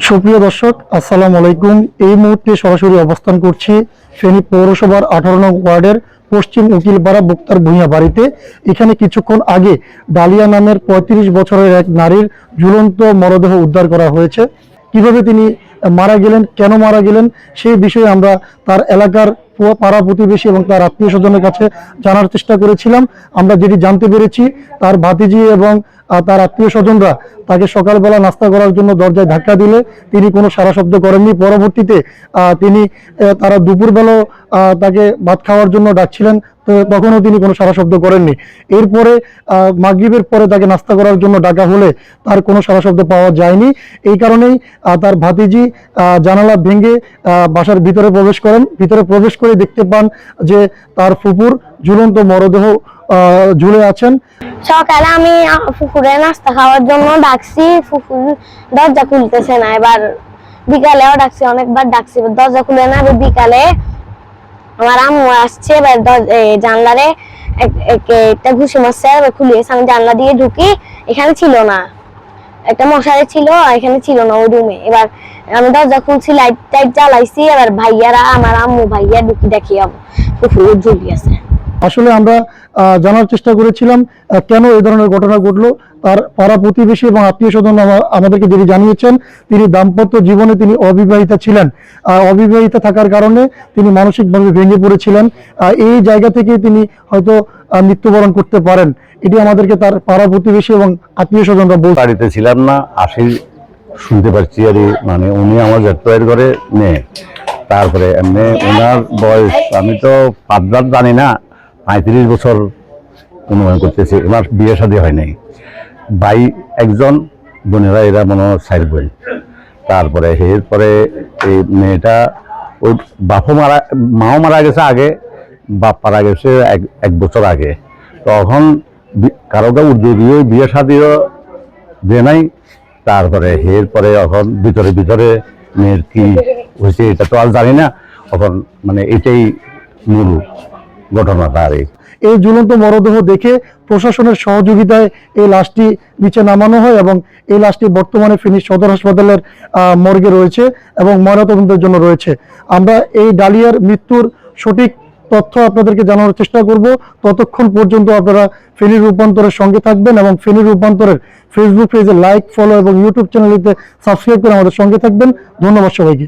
সুপ্রিয় দর্শক, আসসালামু আলাইকুম। এই মুহূর্তে সরাসরি অবস্থান করছি ফেনী পৌরসভার 18 নং ওয়ার্ডের পশ্চিম উকিলপাড়া মুক্তার ভূঁইয়া বাড়িতে। এখানে কিছুক্ষণ আগে ডালিয়া নামের 35 বছরের এক নারীর ঝুলন্ত মরদেহ উদ্ধার করা হয়েছে। কিভাবে তিনি মারা গেলেন, কেন মারা গেলেন, সেই বিষয়ে আমরা তার এলাকার পাড়া প্রতিবেশী এবং তার আত্মীয় স্বজনের কাছে জানার চেষ্টা করেছিলাম। আমরা যেটি জানতে পেরেছি, তার ভাতিজি এবং তার আত্মীয় স্বজনরা তাকে সকালবেলা নাস্তা করার জন্য দরজায় ধাক্কা দিলে তিনি কোনো সাড়া শব্দ করেননি। পরবর্তীতে তারা দুপুরবেলা তাকে ভাত খাওয়ার জন্য ডাকছিলেন, তো তখনও তিনি কোনো সাড়া শব্দ করেননি। এরপরে মাগরিবের পরে তাকে নাস্তা করার জন্য ডাকা হলে তার কোনো সাড়া শব্দ পাওয়া যায়নি। এই কারণেই তার ভাতিজি জানালা ভেঙে বাসার ভিতরে প্রবেশ করেন। ভিতরে প্রবেশ করে দেখতে পান যে তার ফুপুর ঝুলন্ত মরদেহ ঝুলে আছেন। সকালে আমি ফুফুরে নাস্তা খাওয়ার জন্য ডাকছি, ফুফুর দরজা খুলতেছে না। এবার বিকালেও ডাকছি, অনেকবার ডাকছি, দরজা খুলে না। বিকালে আমার আম্মু আসছে, এবার জানলারে একটা ঘুষি মারছে, খুলিয়েছে। আমি জানলা দিয়ে ঢুকি, এখানে ছিল না, একটা মশারি ছিল, এখানে ছিল না ওই রুমে। এবার আমি দরজা খুলছি, লাইট টাইট জ্বালাইছি। এবার ভাইয়ারা, আমার আম্মু ভাইয়া ঢুকি দেখি ফুফুর ঝুলি আছে। আসলে আমরা জানার চেষ্টা করেছিলাম কেন এই ধরনের ঘটনা ঘটলো। তার পাড়া প্রতিবেশী এবং আত্মীয় স্বজন আমাদেরকে যিনি জানিয়েছেন, তিনি দাম্পত্য জীবনে তিনি অবিবাহিতা ছিলেন। অবিবাহিতা থাকার কারণে তিনি মানসিকভাবে ভেঙে পড়েছিলেন। এই জায়গা থেকে তিনি হয়তো মৃত্যুবরণ করতে পারেন। এটি আমাদেরকে তার পাড়া প্রতিবেশী এবং আত্মীয় স্বজনরা বলছে। বাড়িতে ছিলাম না, আসি শুনতে পারছি আর মানে উনি আমার জেঠের ঘরে মেয়ে। তারপরে এমনি ওনার বয়স আমি তো পাঁচবার জানি না, 35 বছর অনুমান করতেছি। এবার বিয়ে শাদী হয় নাই, ভাই একজন, বোনেরা এরা মনে হয় 4 বোন। তারপরে এরপরে এই মেয়েটা ওই মাও মারা গেছে আগে, বাপ মারা গেছে এক বছর আগে। তখন কারোকে উদ্যোগী বিয়ে শাদীও যে নাই। তারপরে এরপরে এখন ভিতরে মেয়ের কি হয়েছে এটা তো আর জানি না। এখন মানে এটাই মূল ঘটনাটা। আর এই ঝুলন্ত মরদেহ দেখে প্রশাসনের সহযোগিতায় এই লাশটি নিচে নামানো হয় এবং এই লাশটি বর্তমানে ফেনী সদর হাসপাতালের মর্গে রয়েছে এবং ময়নাতদন্তের জন্য রয়েছে। আমরা এই ডালিয়ার মৃত্যুর সঠিক তথ্য আপনাদেরকে জানানোর চেষ্টা করব। ততক্ষণ পর্যন্ত আপনারা ফেনী রূপান্তরের সঙ্গে থাকবেন এবং ফেনী রূপান্তরের ফেসবুক পেজে লাইক, ফলো এবং ইউটিউব চ্যানেলটিতে সাবস্ক্রাইব করে আমাদের সঙ্গে থাকবেন। ধন্যবাদ সবাইকে।